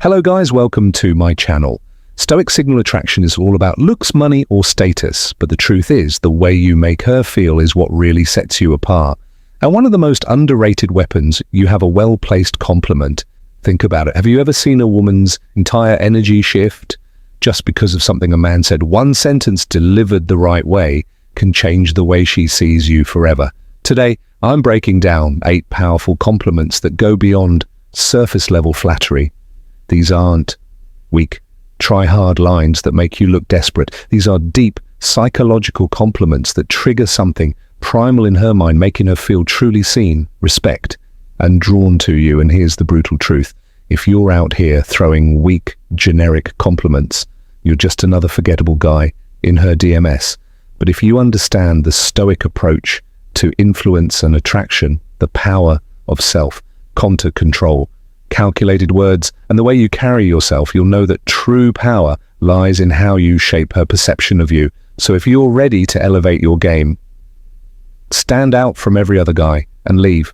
Hello guys, welcome to my channel. Stoic signal attraction is all about looks, money or status, but the truth is the way you make her feel is what really sets you apart. And one of the most underrated weapons, you have a well-placed compliment. Think about it. Have you ever seen a woman's entire energy shift just because of something a man said? One sentence delivered the right way can change the way she sees you forever. Today, I'm breaking down 8 powerful compliments that go beyond surface-level flattery. These aren't weak, try-hard lines that make you look desperate. These are deep, psychological compliments that trigger something primal in her mind, making her feel truly seen, respect, and drawn to you. And here's the brutal truth. If you're out here throwing weak, generic compliments, you're just another forgettable guy in her DMS. But if you understand the Stoic approach to influence and attraction, the power of self, control, calculated words, and the way you carry yourself, you'll know that true power lies in how you shape her perception of you. So if you're ready to elevate your game, stand out from every other guy and leave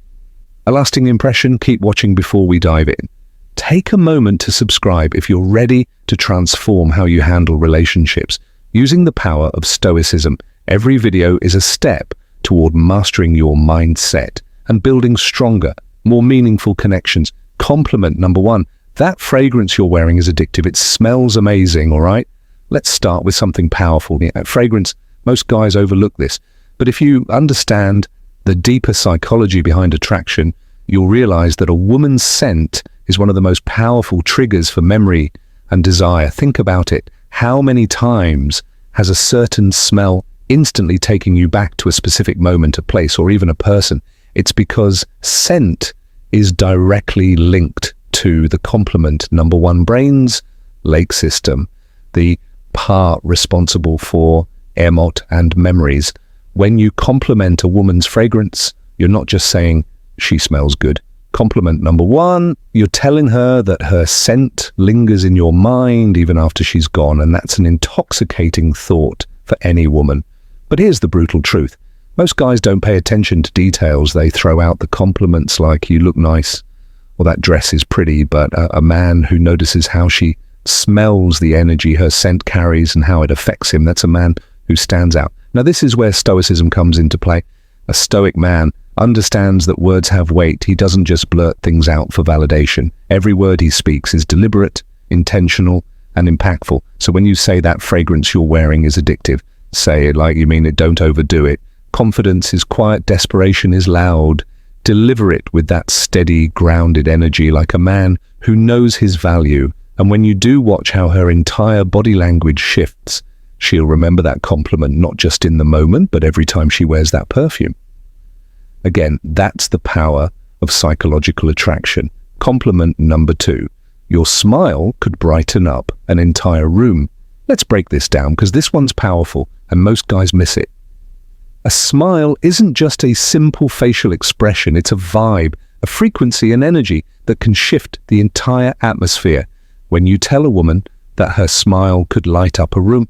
a lasting impression, keep watching before we dive in. Take a moment to subscribe if you're ready to transform how you handle relationships. Using the power of Stoicism, every video is a step toward mastering your mindset and building stronger, more meaningful connections. Compliment number 1. That fragrance you're wearing is addictive. It smells amazing, all right? Let's start with something powerful. Fragrance, most guys overlook this. But if you understand the deeper psychology behind attraction, you'll realize that a woman's scent is one of the most powerful triggers for memory and desire. Think about it. How many times has a certain smell instantly taken you back to a specific moment, a place, or even a person? It's because scent is directly linked to the complement number 1, brain's lake system, the part responsible for EMOT and memories. When you compliment a woman's fragrance, you're not just saying she smells good. Compliment number 1, you're telling her that her scent lingers in your mind even after she's gone, and that's an intoxicating thought for any woman. But here's the brutal truth. Most guys don't pay attention to details. They throw out the compliments like "you look nice" or "that dress is pretty," but a man who notices how she smells the energy her scent carries and how it affects him, that's a man who stands out. Now this is where Stoicism comes into play. A Stoic man understands that words have weight. He doesn't just blurt things out for validation. Every word he speaks is deliberate, intentional, and impactful. So when you say that fragrance you're wearing is addictive, say it like you mean it, don't overdo it. Confidence is quiet, desperation is loud. Deliver it with that steady, grounded energy like a man who knows his value. And when you do watch how her entire body language shifts, she'll remember that compliment not just in the moment, but every time she wears that perfume. Again, that's the power of psychological attraction. Compliment number 2. Your smile could brighten up an entire room. Let's break this down because this one's powerful and most guys miss it. A smile isn't just a simple facial expression, it's a vibe, a frequency and energy that can shift the entire atmosphere. When you tell a woman that her smile could light up a room,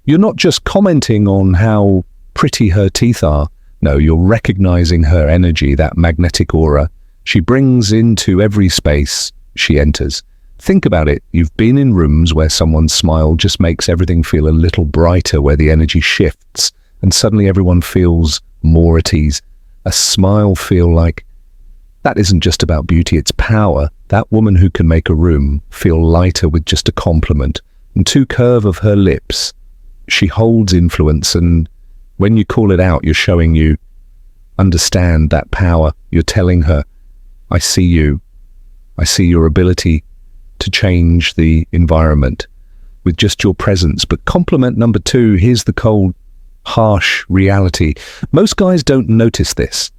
you're not just commenting on how pretty her teeth are. No, you're recognizing her energy, that magnetic aura she brings into every space she enters. Think about it. You've been in rooms where someone's smile just makes everything feel a little brighter, where the energy shifts and suddenly everyone feels more at ease. A smile feel like that isn't just about beauty, it's power. That woman who can make a room feel lighter with just a compliment. And 2 curve of her lips, she holds influence, and when you call it out, you're showing you understand that power. You're telling her, I see you. I see your ability to change the environment with just your presence. But compliment number 2, here's the cold, harsh reality. Most guys don't notice this.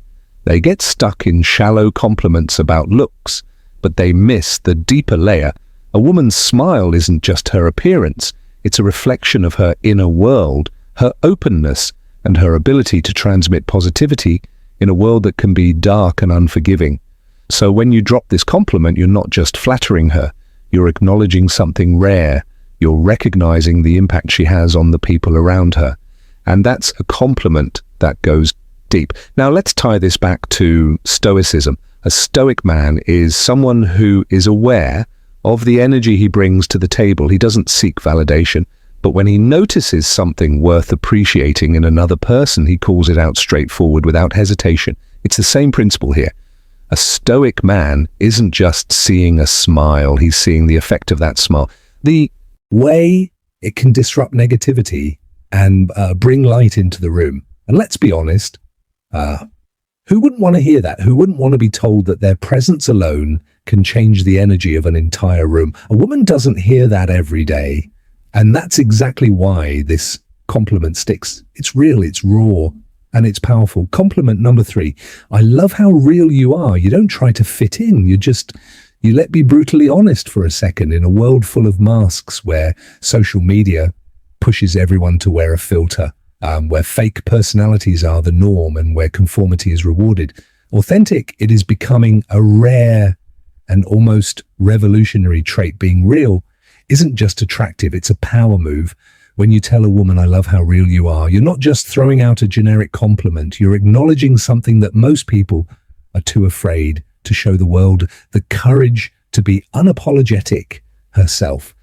They get stuck in shallow compliments about looks, but they miss the deeper layer. A woman's smile isn't just her appearance. It's a reflection of her inner world, her openness, and her ability to transmit positivity in a world that can be dark and unforgiving. So when you drop this compliment, you're not just flattering her, you're acknowledging something rare. You're recognizing the impact she has on the people around her. And that's a compliment that goes deep. Now let's tie this back to Stoicism. A Stoic man is someone who is aware of the energy he brings to the table. He doesn't seek validation, but when he notices something worth appreciating in another person, he calls it out straightforward without hesitation. It's the same principle here. A stoic man isn't just seeing a smile, he's seeing the effect of that smile. The way it can disrupt negativity and bring light into the room. And let's be honest, who wouldn't want to hear that? Who wouldn't want to be told that their presence alone can change the energy of an entire room? A woman doesn't hear that every day. And that's exactly why this compliment sticks. It's real, it's raw, and it's powerful. Compliment number 3. I love how real you are. You don't try to fit in. You let me brutally honest for a second in a world full of masks where social media pushes everyone to wear a filter, where fake personalities are the norm and where conformity is rewarded. Authentic, it is becoming a rare and almost revolutionary trait. Being real isn't just attractive, it's a power move. When you tell a woman, I love how real you are, you're not just throwing out a generic compliment, you're acknowledging something that most people are too afraid to show the world, the courage to be unapologetic herself.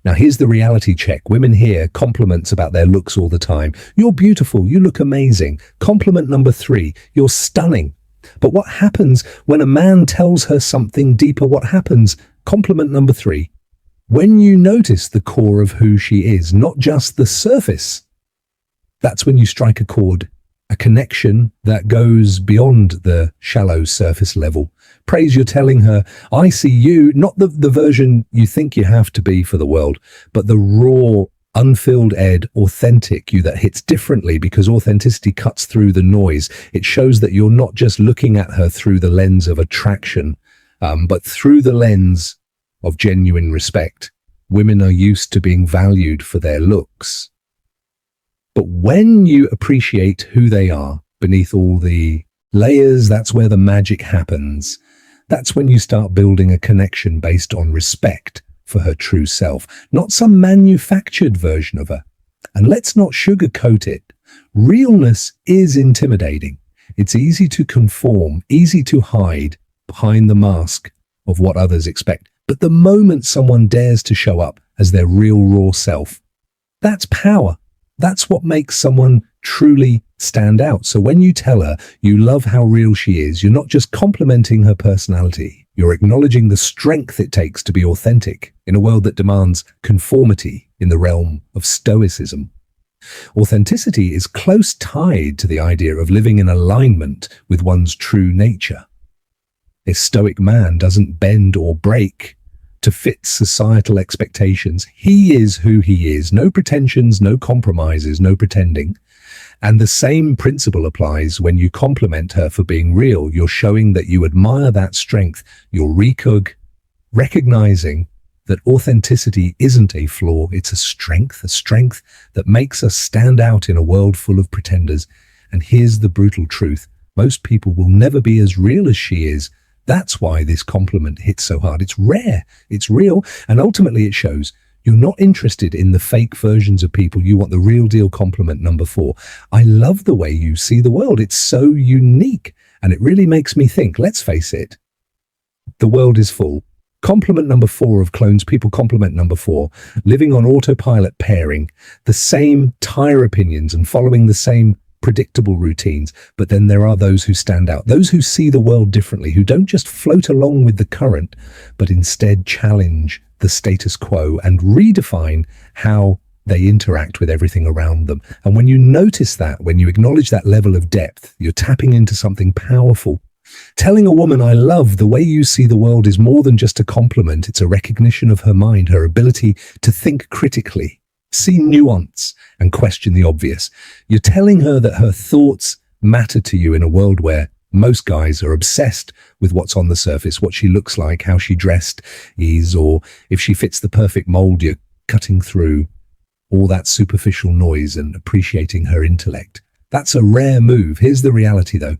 Now, here's the reality check. Women hear compliments about their looks all the time. You're beautiful, you look amazing. Compliment number 3, you're stunning. But what happens when a man tells her something deeper? What happens? Compliment number 3. When you notice the core of who she is, not just the surface, that's when you strike a chord, a connection that goes beyond the shallow surface level. Praise, you're telling her, I see you, not the version you think you have to be for the world, but the raw, unfilled, authentic you that hits differently because authenticity cuts through the noise. It shows that you're not just looking at her through the lens of attraction, but through the lens of genuine respect. Women are used to being valued for their looks. But when you appreciate who they are beneath all the layers, that's where the magic happens. That's when you start building a connection based on respect for her true self, not some manufactured version of her. And let's not sugarcoat it. Realness is intimidating. It's easy to conform, easy to hide behind the mask of what others expect. But the moment someone dares to show up as their real raw self, that's power. That's what makes someone truly stand out. So when you tell her you love how real she is, you're not just complimenting her personality, you're acknowledging the strength it takes to be authentic in a world that demands conformity in the realm of stoicism. Authenticity is close tied to the idea of living in alignment with one's true nature. A stoic man doesn't bend or break to fit societal expectations. He is who he is. No pretensions, no compromises, no pretending. And the same principle applies when you compliment her for being real. You're showing that you admire that strength. You're recognizing that authenticity isn't a flaw, it's a strength that makes us stand out in a world full of pretenders. And here's the brutal truth. Most people will never be as real as she is. That's why this compliment hits so hard. It's rare, it's real, and ultimately it shows you're not interested in the fake versions of people. You want the real deal. Compliment number 4. I love the way you see the world. It's so unique, and it really makes me think. Let's face it, the world is full. Compliment number 4 of clones. People. Compliment number 4, living on autopilot, pairing the same tire opinions and following the same predictable routines. But then there are those who stand out, those who see the world differently, who don't just float along with the current, but instead challenge the status quo and redefine how they interact with everything around them. And when you notice that, when you acknowledge that level of depth, you're tapping into something powerful. Telling a woman, I love the way you see the world, is more than just a compliment. It's a recognition of her mind, her ability to think critically, see nuance, and question the obvious. You're telling her that her thoughts matter to you in a world where most guys are obsessed with what's on the surface, what she looks like, how she dressed is, or if she fits the perfect mold. You're cutting through all that superficial noise and appreciating her intellect. That's a rare move. Here's the reality, though.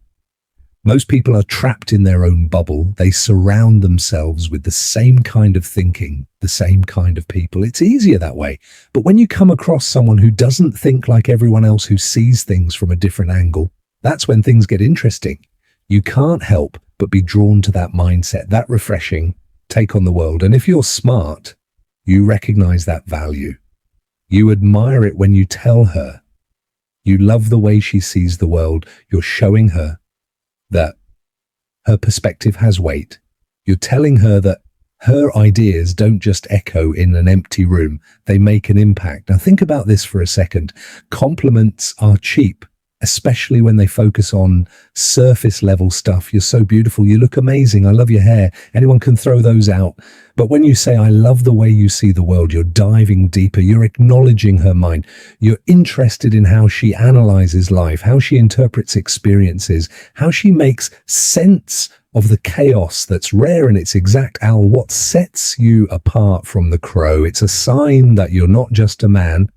Most people are trapped in their own bubble. They surround themselves with the same kind of thinking, the same kind of people. It's easier that way. But when you come across someone who doesn't think like everyone else, who sees things from a different angle, that's when things get interesting. You can't help but be drawn to that mindset, that refreshing, take on the world. And if you're smart, you recognize that value. You admire it when you tell her. You love the way she sees the world. You're showing her that her perspective has weight. You're telling her that her ideas don't just echo in an empty room. They make an impact. Now think about this for a second. Compliments are cheap, especially when they focus on surface level stuff. You're so beautiful. You look amazing. I love your hair. Anyone can throw those out. But when you say, I love the way you see the world, you're diving deeper. You're acknowledging her mind. You're interested in how she analyzes life, how she interprets experiences, how she makes sense of the chaos that's rare in its exact owl. What sets you apart from the crow? It's a sign that you're not just a man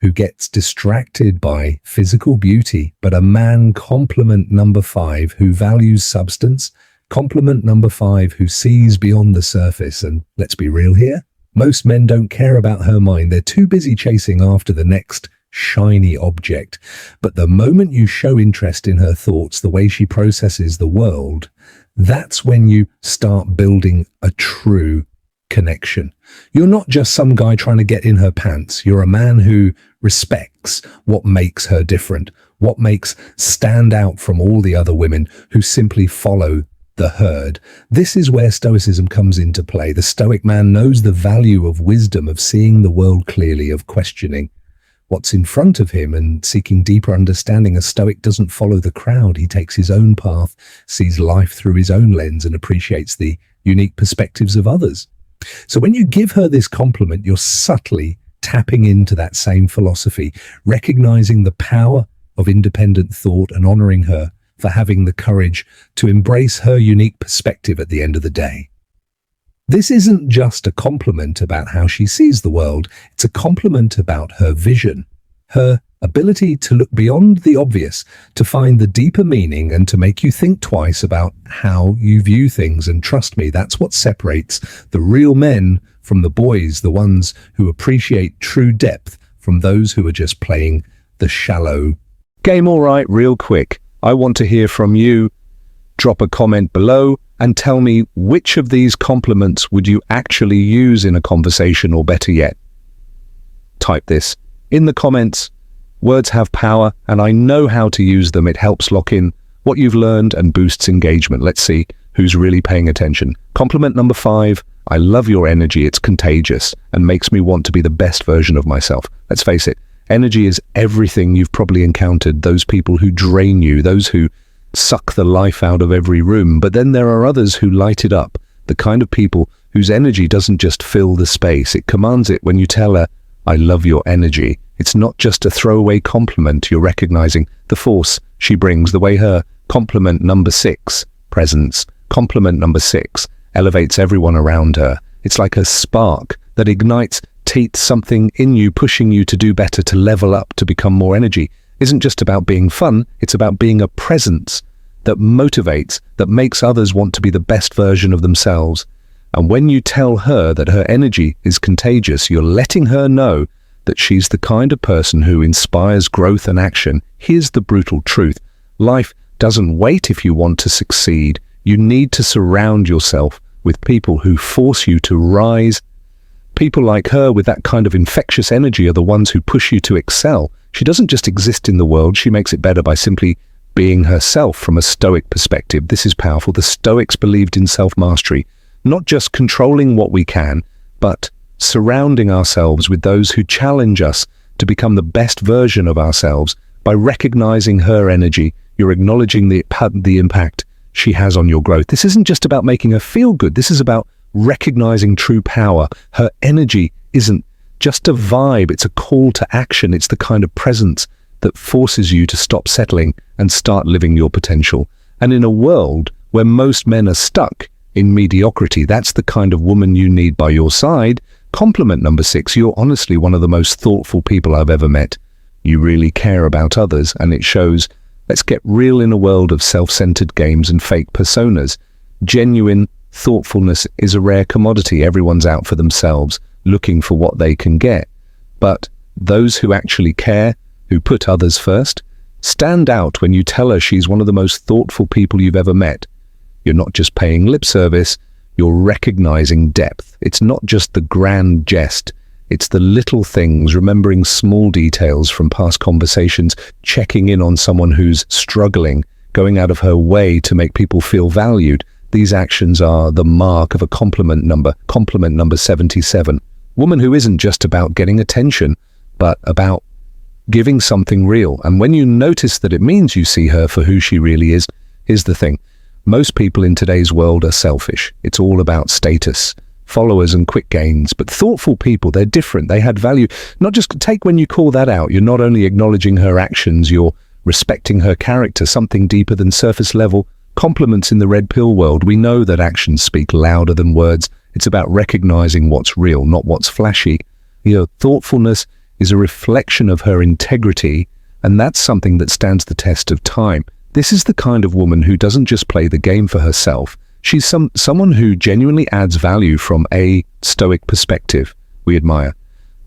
who gets distracted by physical beauty, but a man, compliment number 5, who values substance, compliment number 5, who sees beyond the surface. And let's be real here, most men don't care about her mind. They're too busy chasing after the next shiny object. But the moment you show interest in her thoughts, the way she processes the world, that's when you start building a true connection. You're not just some guy trying to get in her pants. You're a man who respects what makes her different, what makes stand out from all the other women who simply follow the herd. This is where Stoicism comes into play. The Stoic man knows the value of wisdom, of seeing the world clearly, of questioning what's in front of him and seeking deeper understanding. A Stoic doesn't follow the crowd. He takes his own path, sees life through his own lens, and appreciates the unique perspectives of others. So when you give her this compliment, you're subtly tapping into that same philosophy, recognizing the power of independent thought and honoring her for having the courage to embrace her unique perspective at the end of the day. This isn't just a compliment about how she sees the world. It's a compliment about her vision, her ability to look beyond the obvious, to find the deeper meaning, and to make you think twice about how you view things. And trust me, that's what separates the real men from the boys, the ones who appreciate true depth from those who are just playing the shallow game. All right, real quick, I want to hear from you. Drop a comment below and tell me which of these compliments would you actually use in a conversation, or better yet, type this in the comments. Words have power, and I know how to use them. It helps lock in what you've learned and boosts engagement. Let's see who's really paying attention. Compliment number 5, I love your energy. It's contagious and makes me want to be the best version of myself. Let's face it, energy is everything you've probably encountered. Those people who drain you, those who suck the life out of every room. But then there are others who light it up, the kind of people whose energy doesn't just fill the space, it commands it. When you tell her, I love your energy, it's not just a throwaway compliment. You're recognizing the force she brings, the way her compliment number 6, presence, compliment number 6, elevates everyone around her. It's like a spark that ignites something in you, pushing you to do better, to level up, to become more energy. Isn't just about being fun, it's about being a presence that motivates, that makes others want to be the best version of themselves. And when you tell her that her energy is contagious, you're letting her know that she's the kind of person who inspires growth and action. Here's the brutal truth. Life doesn't wait if you want to succeed. You need to surround yourself with people who force you to rise. People like her with that kind of infectious energy are the ones who push you to excel. She doesn't just exist in the world, she makes it better by simply being herself. From a Stoic perspective, this is powerful. The Stoics believed in self-mastery, not just controlling what we can, but surrounding ourselves with those who challenge us to become the best version of ourselves. By recognizing her energy, you're acknowledging the impact she has on your growth. This isn't just about making her feel good. This is about recognizing true power. Her energy isn't just a vibe, it's a call to action. It's the kind of presence that forces you to stop settling and start living your potential. And in a world where most men are stuck in mediocrity, that's the kind of woman you need by your side. Compliment number 6, you're honestly one of the most thoughtful people I've ever met. You really care about others, and it shows. Let's get real in a world of self-centered games and fake personas. Genuine thoughtfulness is a rare commodity. Everyone's out for themselves, looking for what they can get. But those who actually care, who put others first, stand out. When you tell her she's one of the most thoughtful people you've ever met, you're not just paying lip service, you're recognizing depth. It's not just the grand jest. It's the little things, remembering small details from past conversations, checking in on someone who's struggling, going out of her way to make people feel valued. These actions are the mark of a compliment number 77. Woman who isn't just about getting attention, but about giving something real. And when you notice that it means you see her for who she really is, here's the thing. Most people in today's world are selfish. It's all about status, followers and quick gains. But thoughtful people, they're different. They had value. Not just take when you call that out. You're not only acknowledging her actions, you're respecting her character, something deeper than surface level compliments in the red pill world. We know that actions speak louder than words. It's about recognizing what's real, not what's flashy. Thoughtfulness is a reflection of her integrity, and that's something that stands the test of time. This is the kind of woman who doesn't just play the game for herself. She's someone who genuinely adds value from a stoic perspective. We admire.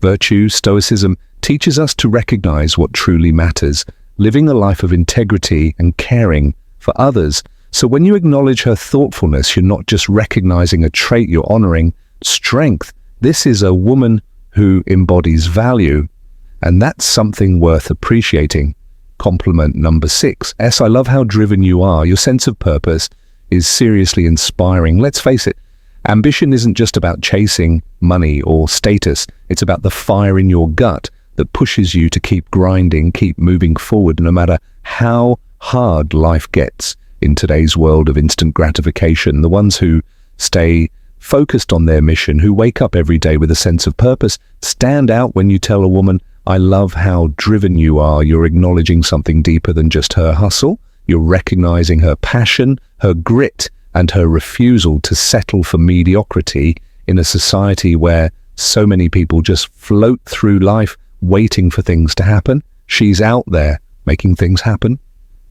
Virtue, stoicism, teaches us to recognize what truly matters, living a life of integrity and caring for others. So when you acknowledge her thoughtfulness, you're not just recognizing a trait, you're honoring strength. This is a woman who embodies value, and that's something worth appreciating. Compliment number 6. I love how driven you are. Your sense of purpose is seriously inspiring. Let's face it, ambition isn't just about chasing money or status. It's about the fire in your gut that pushes you to keep grinding, keep moving forward, no matter how hard life gets in today's world of instant gratification. The ones who stay focused on their mission, who wake up every day with a sense of purpose, stand out. When you tell a woman, I love how driven you are, you're acknowledging something deeper than just her hustle. You're recognizing her passion, her grit, and her refusal to settle for mediocrity in a society where so many people just float through life waiting for things to happen. She's out there making things happen.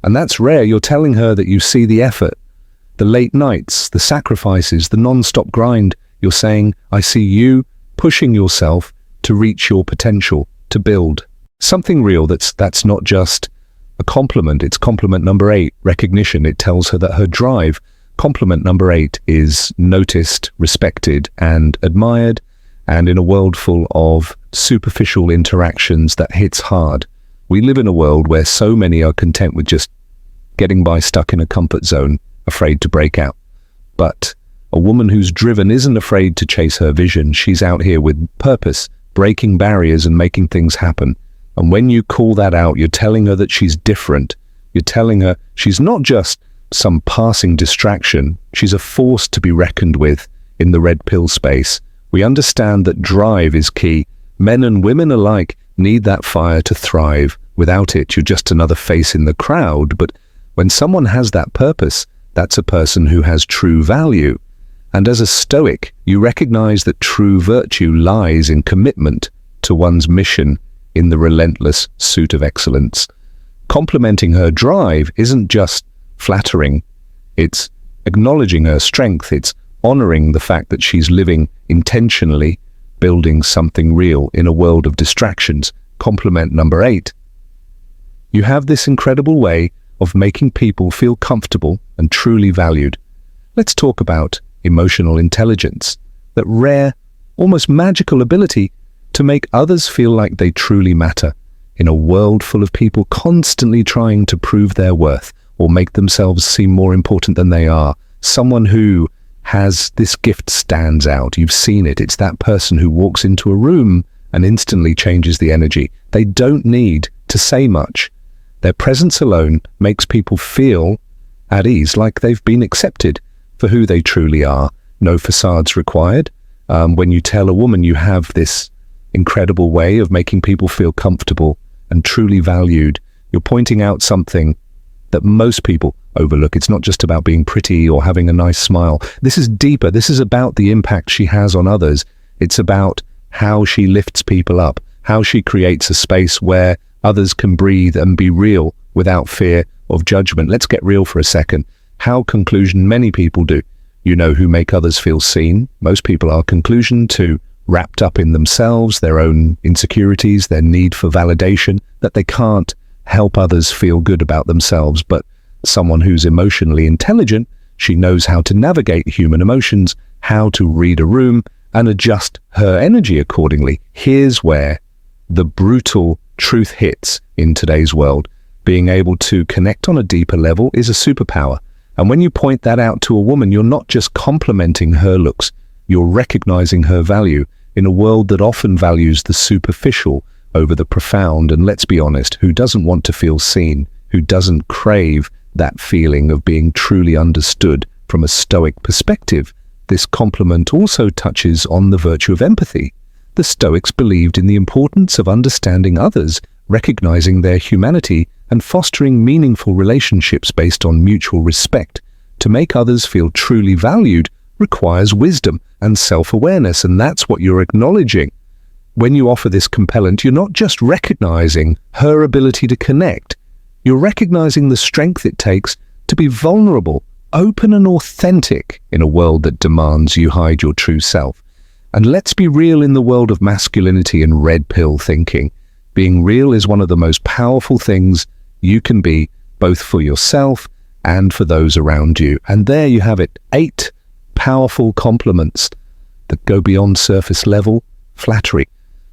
And that's rare. You're telling her that you see the effort, the late nights, the sacrifices, the non-stop grind. You're saying, I see you pushing yourself to reach your potential, to build something real. That's not just a compliment. It's compliment number 8, recognition. It tells her that her drive. Compliment number 8 is noticed, respected, and admired. And in a world full of superficial interactions that hits hard, we live in a world where so many are content with just getting by, stuck in a comfort zone, afraid to break out. But a woman who's driven isn't afraid to chase her vision. She's out here with purpose, breaking barriers and making things happen. And when you call that out, you're telling her that she's different. You're telling her she's not just some passing distraction. She's a force to be reckoned with in the red pill space. We understand that drive is key. Men and women alike need that fire to thrive. Without it, you're just another face in the crowd. But when someone has that purpose, that's a person who has true value. And as a Stoic, you recognize that true virtue lies in commitment to one's mission in the relentless pursuit of excellence. Complimenting her drive isn't just flattering. It's acknowledging her strength. It's honoring the fact that she's living intentionally, building something real in a world of distractions. Compliment number 8. You have this incredible way of making people feel comfortable and truly valued. Let's talk about emotional intelligence, that rare, almost magical ability to make others feel like they truly matter in a world full of people constantly trying to prove their worth or make themselves seem more important than they are. Someone who has this gift stands out. You've seen it. It's that person who walks into a room and instantly changes the energy. They don't need to say much. Their presence alone makes people feel at ease, like they've been accepted for who they truly are. No facades required. When you tell a woman you have this incredible way of making people feel comfortable and truly valued, you're pointing out something that most people overlook. It's not just about being pretty or having a nice smile. This is deeper. This is about the impact she has on others. It's about how she lifts people up, how she creates a space where others can breathe and be real without fear of judgment. Let's get real for a second. How conclusion many people do. You know who make others feel seen. Most people are conclusion too, wrapped up in themselves, their own insecurities, their need for validation, that they can't help others feel good about themselves. But someone who's emotionally intelligent, she knows how to navigate human emotions, how to read a room, and adjust her energy accordingly. Here's where the brutal truth hits in today's world. Being able to connect on a deeper level is a superpower. And when you point that out to a woman, you're not just complimenting her looks, you're recognizing her value in a world that often values the superficial over the profound. And let's be honest, who doesn't want to feel seen? Who doesn't crave that feeling of being truly understood from a Stoic perspective? This compliment also touches on the virtue of empathy. The Stoics believed in the importance of understanding others, recognizing their humanity, and fostering meaningful relationships based on mutual respect. To make others feel truly valued requires wisdom and self-awareness, and that's what you're acknowledging. When you offer this compellent, you're not just recognizing her ability to connect, you're recognizing the strength it takes to be vulnerable, open and authentic in a world that demands you hide your true self. And let's be real, in the world of masculinity and red pill thinking, being real is one of the most powerful things you can be, both for yourself and for those around you. And there you have it, 8 powerful compliments that go beyond surface level flattery.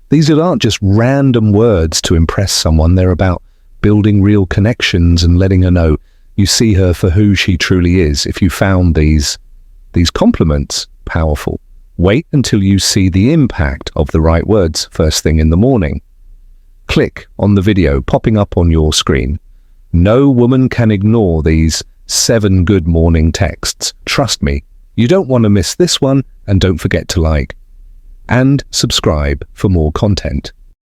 These aren't just random words to impress someone, they're about building real connections and letting her know you see her for who she truly is. If you found these compliments powerful, wait until you see the impact of the right words first thing in the morning. Click on the video popping up on your screen. No woman can ignore these 7 good morning texts. Trust me, you don't want to miss this one, and don't forget to like and subscribe for more content.